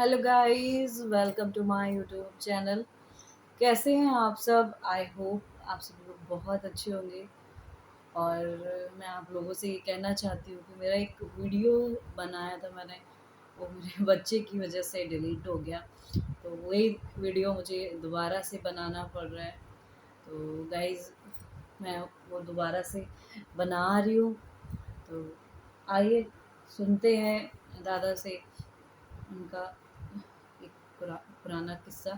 Hello guys, welcome to my YouTube channel. कैसे हैं आप सब? आई होप आप सब लोग बहुत अच्छे होंगे। और मैं आप लोगों से ये कहना चाहती हूँ कि मेरा एक वीडियो बनाया था मैंने, वो मेरे बच्चे की वजह से डिलीट हो गया। तो वही वीडियो मुझे दोबारा से बनाना पड़ रहा है। तो गाइस, मैं वो दोबारा से बना रही हूँ। तो आइए सुनते हैं दादा से उनका एक पुराना किस्सा।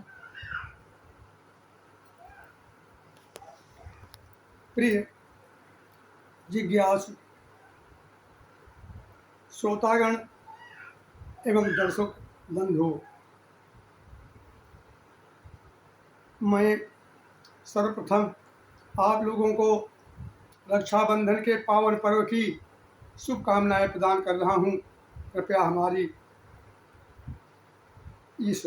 प्रिय जिज्ञासु श्रोतागण एवं दर्शक बंधु, मैं सर्वप्रथम आप लोगों को रक्षाबंधन के पावन पर्व की शुभकामनाएं प्रदान कर रहा हूं। कृपया हमारी इस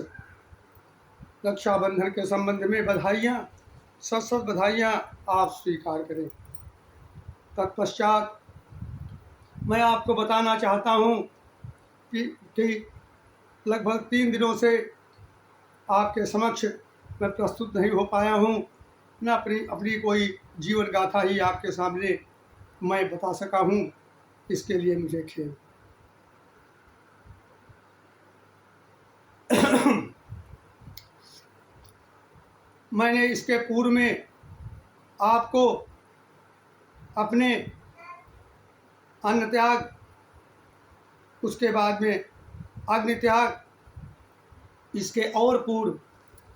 रक्षाबंधन के संबंध में बधाइयाँ, सत सत बधाइयाँ आप स्वीकार करें। तत्पश्चात मैं आपको बताना चाहता हूं कि लगभग 3 दिनों से आपके समक्ष मैं प्रस्तुत नहीं हो पाया हूँ, न अपनी अपनी कोई जीवन गाथा ही आपके सामने मैं बता सका हूँ। इसके लिए मुझे खेद। मैंने इसके पूर्व में आपको अपने अन्न त्याग, उसके बाद में अग्नि त्याग, इसके और पूर्व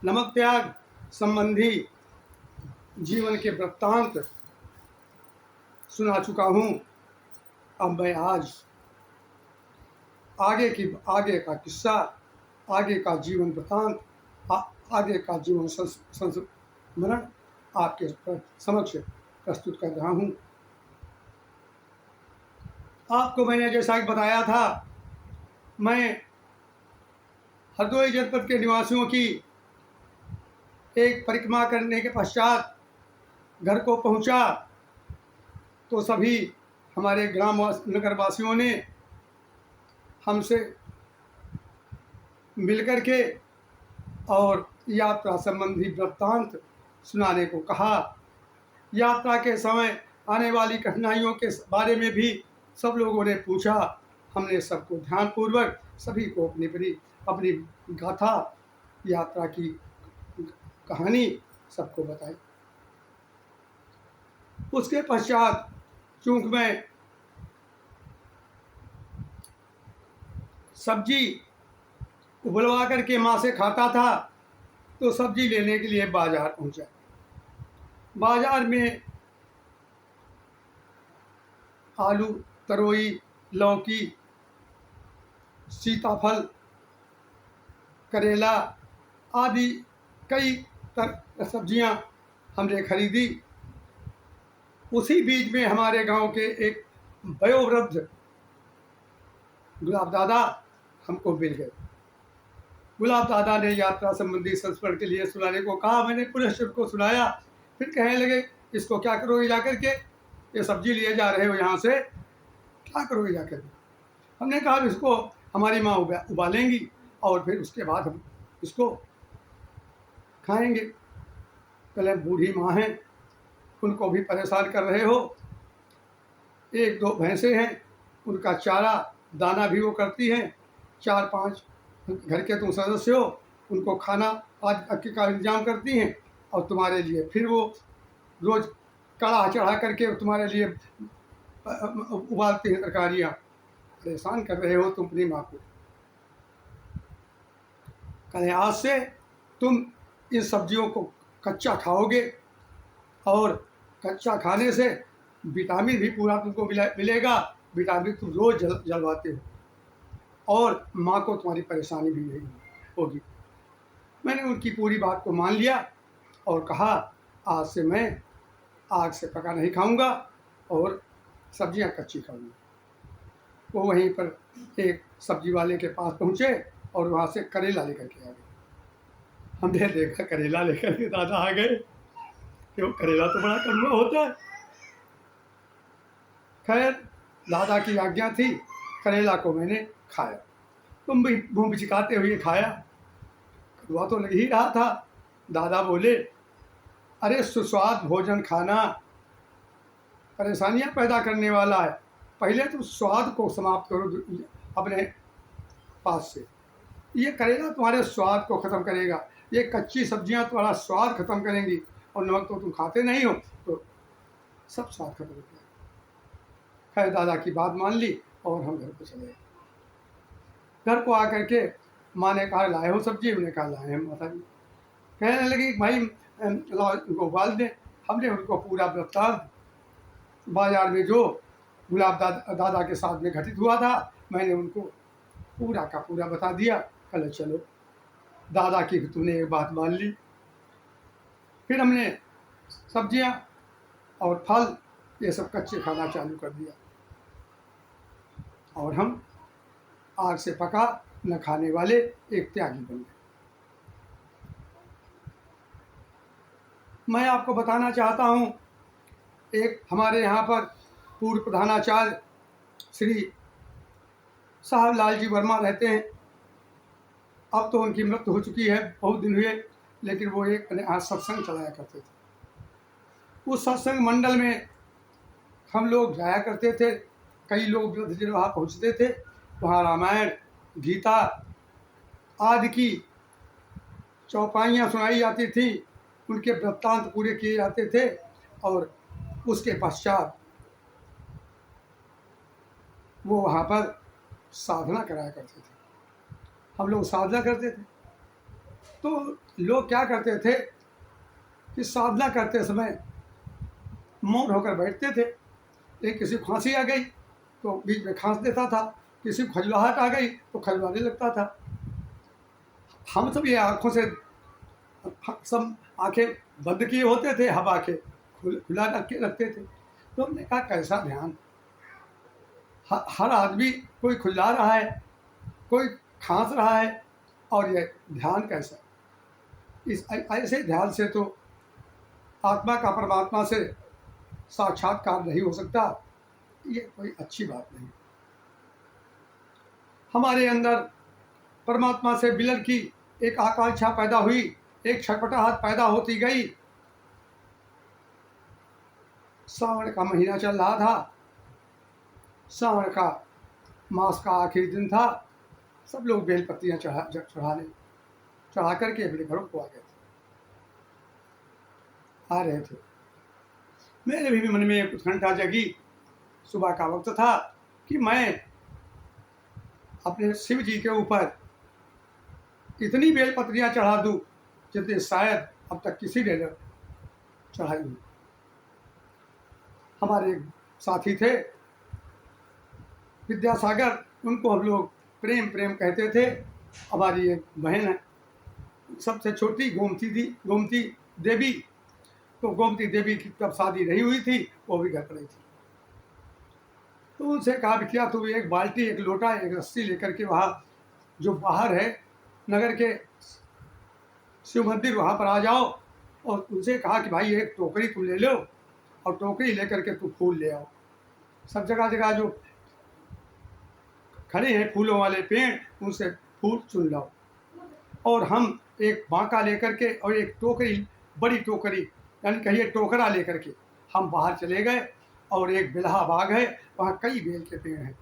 नमक त्याग संबंधी जीवन के वृत्तांत सुना चुका हूँ। अब मैं आज आगे का किस्सा, आगे का जीवन वृत्तांत, आगे का जीवन संस्मरण आपके समक्ष प्रस्तुत कर रहा हूँ। आपको मैंने जैसा कि बताया था, मैं हरदोई जनपद के निवासियों की एक परिक्रमा करने के पश्चात घर को पहुंचा तो सभी हमारे नगर वासियों ने हमसे मिलकर के और यात्रा संबंधी वृत्तांत सुनाने को कहा। यात्रा के समय आने वाली कठिनाइयों के बारे में भी सब लोगों ने पूछा। हमने सबको ध्यानपूर्वक सभी को अपनी गाथा, यात्रा की कहानी सबको बताई। उसके पश्चात चूंकि मैं सब्जी उबलवा करके माँ से खाता था, तो सब्जी लेने के लिए बाजार पहुंचा। बाजार में आलू, तरोई, लौकी, सीताफल, करेला आदि कई सब्जियां हमने खरीदी। उसी बीच में हमारे गांव के एक वयोवृद्ध गुलाब दादा हमको मिल गए। गुलाब दादा ने यात्रा संबंधी संस्मरण के लिए सुनाने को कहा। मैंने पुनः को सुनाया। फिर कहने लगे, इसको क्या करोगे जाकर के, ये सब्जी लिए जा रहे हो यहाँ से, क्या करोगे जाकर के? हमने कहा इसको हमारी माँ उबालेंगी और फिर उसके बाद हम इसको खाएंगे। पहले बूढ़ी माँ हैं, उनको भी परेशान कर रहे हो। एक दो भैंसे हैं, उनका चारा दाना भी वो करती हैं। 4-5 घर के तुम सदस्य हो, उनको खाना आज का इंतजाम करती हैं। और तुम्हारे लिए फिर वो रोज कड़ा चढ़ा करके तुम्हारे लिए उबालती हैं तरकारियाँ। परेशान कर रहे हो तुम अपनी माँ को। कहें आज से तुम इन सब्जियों को कच्चा खाओगे और कच्चा खाने से विटामिन भी पूरा तुमको मिलेगा। विटामिन तुम रोज जलवाते हो और माँ को तुम्हारी परेशानी भी नहीं होगी। मैंने उनकी पूरी बात को मान लिया और कहा आज से मैं आग से पका नहीं खाऊंगा और सब्जियां कच्ची खाऊंगा। वो वहीं पर एक सब्जी वाले के पास पहुँचे और वहाँ से करेला लेकर के आ गए। हमने देखा करेला लेकर के दादा आ गए, क्यों करेला तो बड़ा कड़वा होता है। खैर दादा की आज्ञा थी, करेला को मैंने खाया। तुम भी मुँह बिचकाते हुए खाया। कड़वा तो लग ही रहा था। दादा बोले, अरे सुस्वाद भोजन खाना परेशानियां पैदा करने वाला है। पहले तुम स्वाद को समाप्त करो अपने पास से। ये करेगा तुम्हारे स्वाद को खत्म करेगा। ये कच्ची सब्जियां तुम्हारा स्वाद खत्म करेंगी, और नमक तो तुम खाते नहीं हो, तो सब स्वाद खत्म हो गया। खैर दादा की बात मान ली और हम घर को चले गए। घर को आकर के माँ ने कहा, लाए हो सब्जी? उन्होंने कहा, लाए हैं माता जी। कहने लगी, भाई लाओ इनको उबाल दें। हमने उनको पूरा वृत्तांत बाजार में जो गुलाब दादा के साथ में घटित हुआ था, मैंने उनको पूरा का पूरा बता दिया। कल चलो, दादा की तूने एक बात मान ली। फिर हमने सब्जियां और फल ये सब कच्चे खाना चालू कर दिया, और हम आग से पका न खाने वाले एक त्यागी बन गए। मैं आपको बताना चाहता हूँ, एक हमारे यहाँ पर पूर्व प्रधानाचार्य श्री साहब लाल जी वर्मा रहते हैं। अब तो उनकी मृत्यु हो चुकी है, बहुत दिन हुए, लेकिन वो एक यहाँ सत्संग चलाया करते थे। उस सत्संग मंडल में हम लोग जाया करते थे। कई लोग वृद्धजन वहाँ पहुँचते थे। वहाँ रामायण, गीता आदि की चौपाइयाँ सुनाई जाती थी, उनके वृत्तांत पूरे किए जाते थे, और उसके पश्चात वो वहाँ पर साधना कराया करते थे। हम लोग साधना करते थे। तो लोग क्या करते थे कि साधना करते समय मौन होकर बैठते थे। लेकिन किसी को खांसी आ गई तो बीच में खांस देता था, किसी को खजलाहट आ गई तो खजलाने लगता था। हम सब ये आँखों से सब आंखें बंद किए होते थे, हम आंखें खुला रखते थे। तो हमने कहा, कैसा ध्यान। हर आदमी, कोई खुला रहा है, कोई खांस रहा है, और ये ध्यान कैसा। इस ऐसे ध्यान से तो आत्मा का परमात्मा से साक्षात्कार नहीं हो सकता। ये कोई अच्छी बात नहीं। हमारे अंदर परमात्मा से मिलन की एक आकांक्षा पैदा हुई, एक छटपटाहट पैदा होती गई। सावन का महीना चल रहा था, सावन का मास का आखिरी दिन था। सब लोग बेल पत्तियाँ चढ़ा करके अपने घरों को आ रहे थे। मेरे भी मन में एक उत्कंठा जगी। सुबह का वक्त था कि मैं अपने शिव जी के ऊपर इतनी बेल पत्रियाँ चढ़ा दूँ जितने शायद अब तक किसी ने चढ़ाई हुई। हमारे साथी थे विद्यासागर, उनको हम लोग प्रेम प्रेम कहते थे। हमारी एक बहन है, सबसे छोटी गोमती देवी। तो गोमती देवी की तब शादी नहीं हुई थी, वो भी घर पर ही थी। तो उनसे कहा, बिटिया तू एक बाल्टी, एक लोटा, एक रस्सी लेकर के वहाँ जो बाहर है नगर के शिव मंदिर, वहाँ पर आ जाओ। और उनसे कहा कि भाई एक टोकरी तुम ले लो, और टोकरी लेकर के तू फूल ले आओ। सब जगह जगह जो खड़े हैं फूलों वाले पेड़, उनसे फूल चुन लाओ। और हम एक बांका लेकर के और एक टोकरी, बड़ी टोकरी यानी कहिए टोकरा लेकर के हम बाहर चले गए। और एक बिल्हा बाग है, वहाँ कई बेल के पेड़ हैं।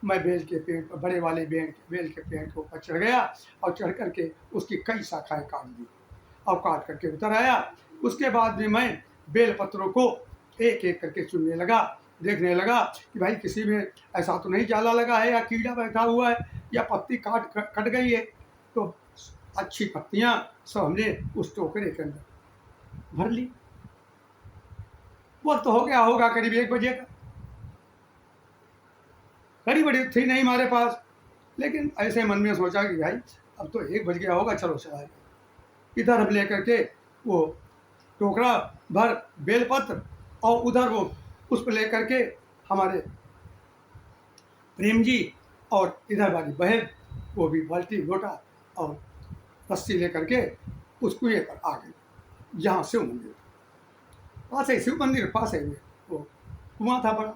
मैं बेल के पेड़ पर, बड़े वाले बेल के पेड़ के ऊपर चढ़ गया, और चढ़ करके उसकी कई शाखाएं काट दी, और काट करके उतर आया। उसके बाद में मैं बेल पत्रों को एक एक करके चुनने लगा, देखने लगा कि भाई किसी में ऐसा तो नहीं जाला लगा है, या कीड़ा बैठा हुआ है, या पत्ती कट गई है। तो अच्छी पत्तियां सब हमने उस टोकरे के अंदर भर ली। वक्त हो गया होगा करीब 1 बजे का। घड़ी बड़ी थी नहीं हमारे पास, लेकिन ऐसे मन में सोचा कि भाई अब तो 1 बज गया होगा, चलो चला। इधर हम लेकर के वो टोकरा भर बेलपत्र, और उधर वो पुष्प लेकर के हमारे प्रेम जी, और इधर वाली बहन वो भी बाल्टी लोटा और रस्सी लेकर के उस कुएं पर आ गई, जहाँ शिव मंदिर पास है। शिव मंदिर पास है, वो कुआं था बड़ा।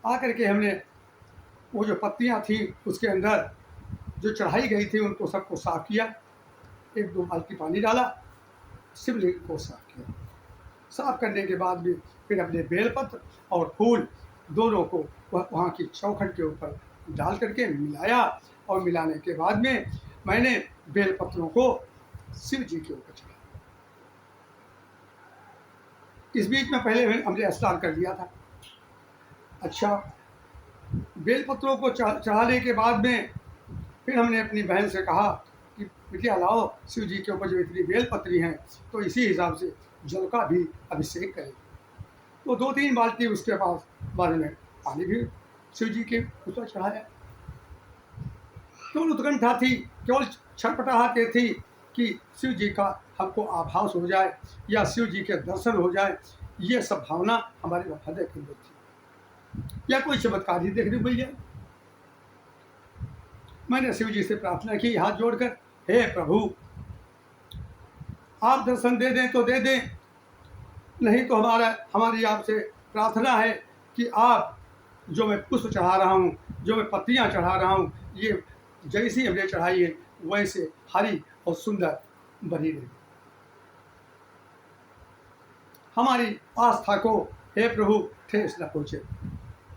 आकर के हमने वो जो पत्तियां थी उसके अंदर जो चढ़ाई गई थी उनको सबको साफ किया, 1-2 बाल्टी पानी डाला, शिवलिंग को साफ किया। साफ करने के बाद भी फिर अपने बेलपत्र और फूल दोनों को वहाँ की चौखट के ऊपर डाल करके मिलाया, और मिलाने के बाद में मैंने बेलपत्रों को शिव जी के ऊपर चढ़ाया। इस बीच में पहले हमने स्नान कर लिया था। अच्छा, बेलपत्रों को चढ़ाने के बाद में फिर हमने अपनी बहन से कहा कि बिटिया लाओ, शिव जी के ऊपर जो इतनी बेलपत्री हैं तो इसी हिसाब से जल का भी अभिषेक करें। तो 2-3 बाल्टी उसके पास बाद में पानी भी शिव जी के ऊपर चढ़ाया। केवल उत्कंठा थी, केवल छटपटाहट ये थी कि शिव जी का हमको आभास हो जाए या शिव जी के दर्शन हो जाए, ये सब भावना हमारे हृदय के अंदर थी, या कोई चमत्कार ही देखने को मिल जाए। मैंने शिव जी से प्रार्थना की हाथ जोड़कर, हे प्रभु, आप दर्शन दे दें तो दे दें, नहीं तो हमारी आपसे प्रार्थना है कि आप जो मैं पुष्प चढ़ा रहा हूँ, जो मैं पत्तियाँ चढ़ा रहा हूँ, ये जैसी हमने चढ़ाई है वैसे हरी और सुंदर बनी रहे। हमारी आस्था को हे प्रभु ठेस न पहुँचे।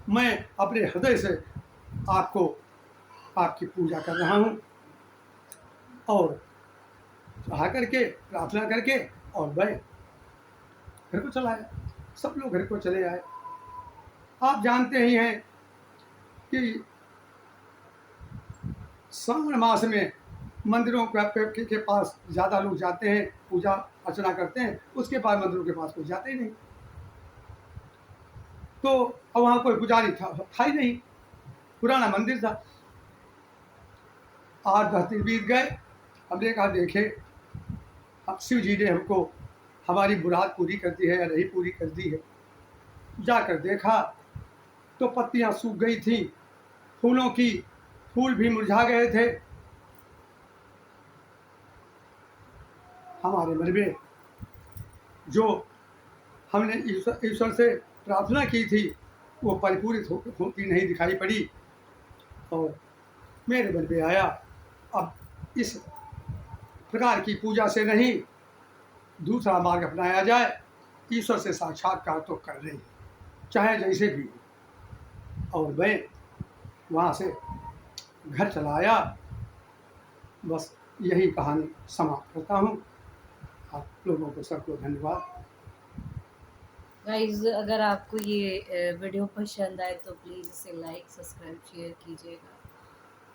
मैं अपने हृदय से आपको, आपकी पूजा कर रहा हूँ, और चढ़ा करके प्रार्थना करके और मैं घर को चला आया। सब लोग घर को चले आए। आप जानते ही हैं कि श्रावण मास में मंदिरों के पास ज़्यादा लोग जाते हैं, पूजा अर्चना करते हैं, उसके बाद मंदिरों के पास कोई जाते ही नहीं। तो अब वहाँ कोई पुजारी था ही नहीं, पुराना मंदिर था। 8-10 दिन बीत गए। हमने कहा देखे अब शिव जी ने हमको हमारी मुराद पूरी कर दी है या नहीं पूरी कर दी है। जाकर देखा तो पत्तियाँ सूख गई थी, फूलों की फूल भी मुरझा गए थे। हमारे मन में जो हमने ईश्वर से प्रार्थना की थी वो परिपूरित होती नहीं दिखाई पड़ी, और मेरे मन में आया अब इस प्रकार की पूजा से नहीं दूसरा मार्ग अपनाया जाए। ईश्वर से साक्षात्कार तो कर रही है चाहे जैसे भी हो। और मैं वहाँ से घर चला आया। बस यही कहानी समाप्त करता हूँ। आप लोगों को सबको धन्यवाद। गाइज, अगर आपको ये वीडियो पसंद आए तो प्लीज़ इसे लाइक, सब्सक्राइब, शेयर कीजिएगा,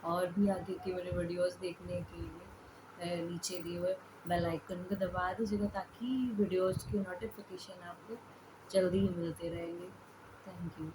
और भी आगे की मेरे वीडियोस देखने के लिए नीचे दिए हुए बेल आइकन को दबा दीजिएगा, ताकि वीडियोस की नोटिफिकेशन आपको जल्दी ही मिलते रहेंगे। Thank you.